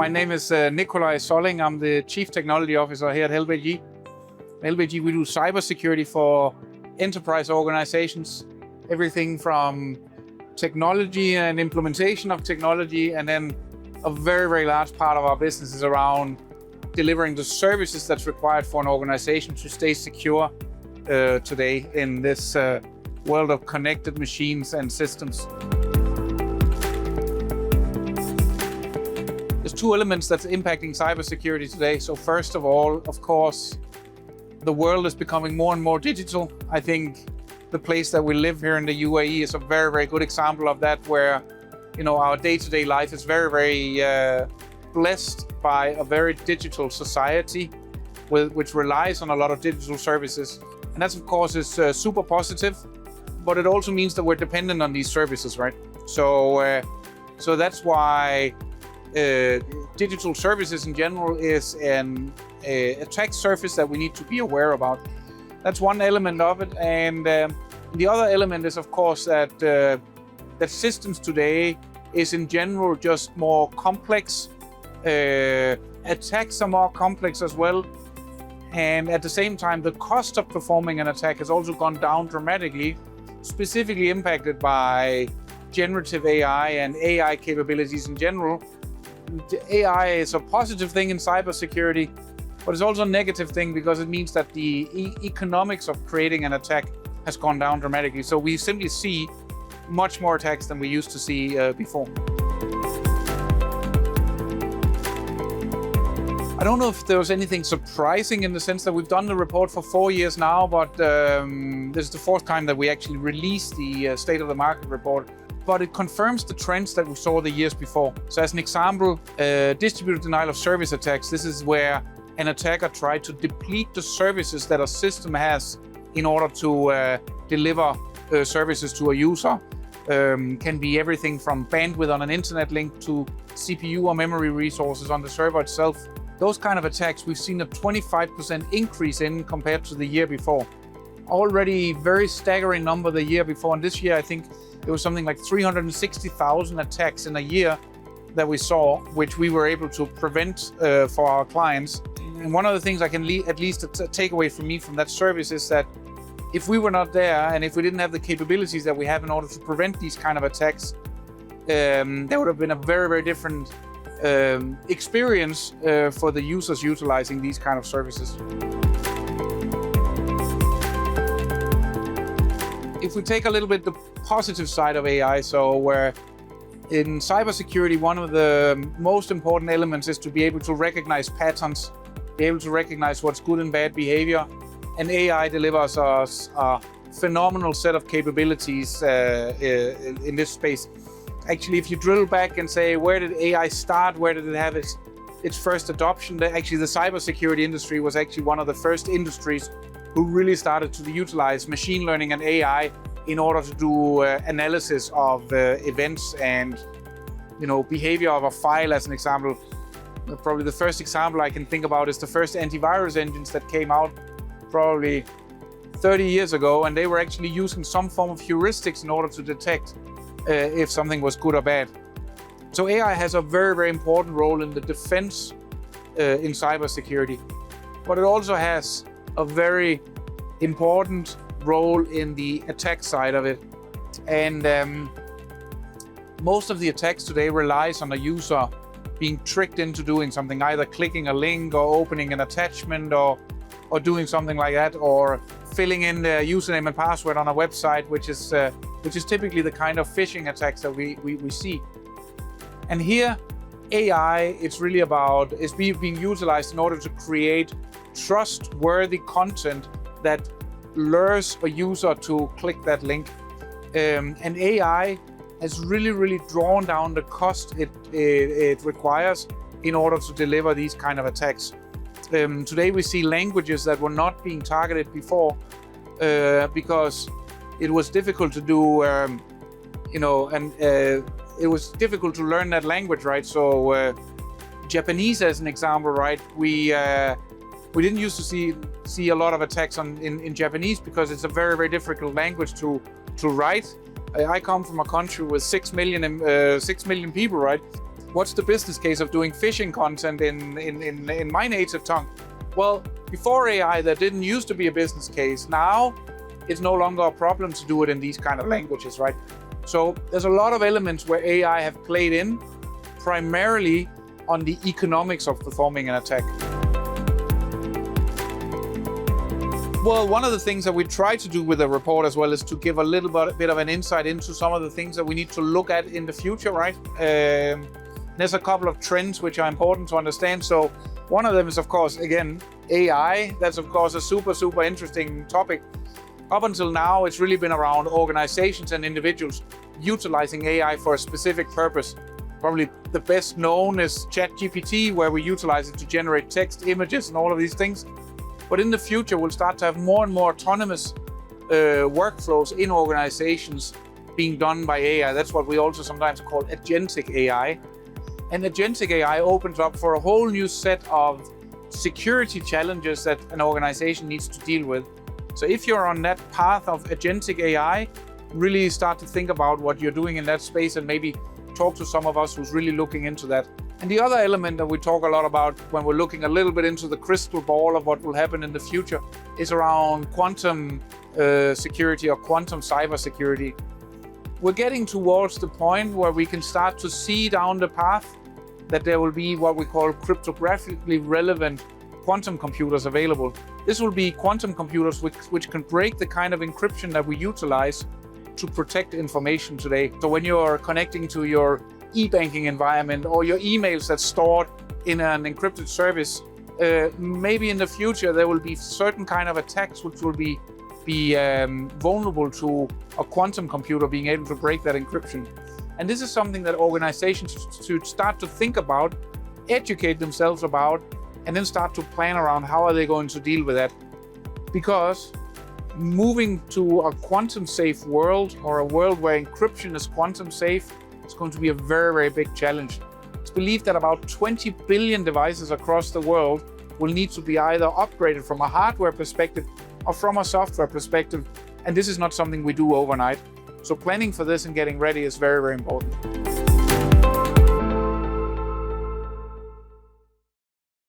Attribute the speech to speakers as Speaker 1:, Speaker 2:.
Speaker 1: My name is Nicolai Solling. I'm the Chief Technology Officer here at Help AG. At Help AG, we do cybersecurity for enterprise organizations, everything from technology and implementation of technology, and then a very, very large part of our business is around delivering the services that's required for an organization to stay secure today in this world of connected machines and systems. There's two elements that's impacting cybersecurity today. So first of all, of course, the world is becoming more and more digital. I think the place that we live here in the UAE is a very, very good example of that, where our day-to-day life is very, very blessed by a very digital society which relies on a lot of digital services. And that, of course, is super positive, but it also means that we're dependent on these services, right? So that's why digital services in general is an attack surface that we need to be aware about. That's one element of it. And the other element is, of course, that systems today is in general just more complex. Attacks are more complex as well. And at the same time, the cost of performing an attack has also gone down dramatically, specifically impacted by generative AI and AI capabilities in general. AI is a positive thing in cybersecurity, but it's also a negative thing because it means that the economics of creating an attack has gone down dramatically. So we simply see much more attacks than we used to see before. I don't know if there was anything surprising in the sense that we've done the report for 4 years now, but this is the fourth time that we actually released the State of the Market report. But it confirms the trends that we saw the years before. So as an example, distributed denial of service attacks, this is where an attacker tried to deplete the services that a system has in order to deliver services to a user. Can be everything from bandwidth on an internet link to CPU or memory resources on the server itself. Those kind of attacks we've seen a 25% increase in compared to the year before. Already very staggering number the year before, and this year I think it was something like 360,000 attacks in a year that we saw, which we were able to prevent for our clients. And one of the things I can at least take away from me from that service is that if we were not there and if we didn't have the capabilities that we have in order to prevent these kind of attacks, there would have been a very, very different experience for the users utilizing these kind of services. If we take a little bit the positive side of AI, so where in cybersecurity, one of the most important elements is to be able to recognize patterns, be able to recognize what's good and bad behavior. And AI delivers us a phenomenal set of capabilities in this space. Actually, if you drill back and say, where did AI start? Where did it have its first adoption? Actually, the cybersecurity industry was actually one of the first industries who really started to utilize machine learning and AI in order to do analysis of events and behavior of a file, as an example. Probably the first example I can think about is the first antivirus engines that came out probably 30 years ago, and they were actually using some form of heuristics in order to detect if something was good or bad. So AI has a very, very important role in the defense in cybersecurity, but it also has a very important role in the attack side of it. And most of the attacks today relies on a user being tricked into doing something, either clicking a link or opening an attachment or doing something like that, or filling in the username and password on a website, which is typically the kind of phishing attacks that we see. And here, AI, it's really about, is being utilized in order to create trustworthy content that lures a user to click that link. And AI has really, really drawn down the cost it requires in order to deliver these kind of attacks. Today we see languages that were not being targeted before because it was difficult to do, it was difficult to learn that language, right? So Japanese, as an example, right? We didn't used to see a lot of attacks in Japanese because it's a very, very difficult language to write. I come from a country with 6 million people, right? What's the business case of doing phishing content in my native tongue? Well, before AI, there didn't used to be a business case. Now, it's no longer a problem to do it in these kind of languages, right? So there's a lot of elements where AI have played in, primarily on the economics of performing an attack. Well, one of the things that we try to do with the report as well is to give a little bit of an insight into some of the things that we need to look at in the future, right? There's a couple of trends which are important to understand. So one of them is, of course, again, AI. That's, of course, a super interesting topic. Up until now, it's really been around organizations and individuals utilizing AI for a specific purpose. Probably the best known is ChatGPT, where we utilize it to generate text, images, and all of these things. But in the future, we'll start to have more and more autonomous workflows in organizations being done by AI. That's what we also sometimes call Agentic AI. And Agentic AI opens up for a whole new set of security challenges that an organization needs to deal with. So if you're on that path of Agentic AI, really start to think about what you're doing in that space and maybe talk to some of us who's really looking into that. And the other element that we talk a lot about when we're looking a little bit into the crystal ball of what will happen in the future is around quantum security or quantum cybersecurity. We're getting towards the point where we can start to see down the path that there will be what we call cryptographically relevant quantum computers available. This will be quantum computers which can break the kind of encryption that we utilize to protect information today. So when you're connecting to your e-banking environment or your emails that's stored in an encrypted service, maybe in the future there will be certain kind of attacks which will be vulnerable to a quantum computer being able to break that encryption. And this is something that organizations should start to think about, educate themselves about, and then start to plan around how are they going to deal with that. Because moving to a quantum safe world, or a world where encryption is quantum safe, is going to be a very big challenge. It's believed that about 20 billion devices across the world will need to be either upgraded from a hardware perspective or from a software perspective. And this is not something we do overnight. So planning for this and getting ready is very important.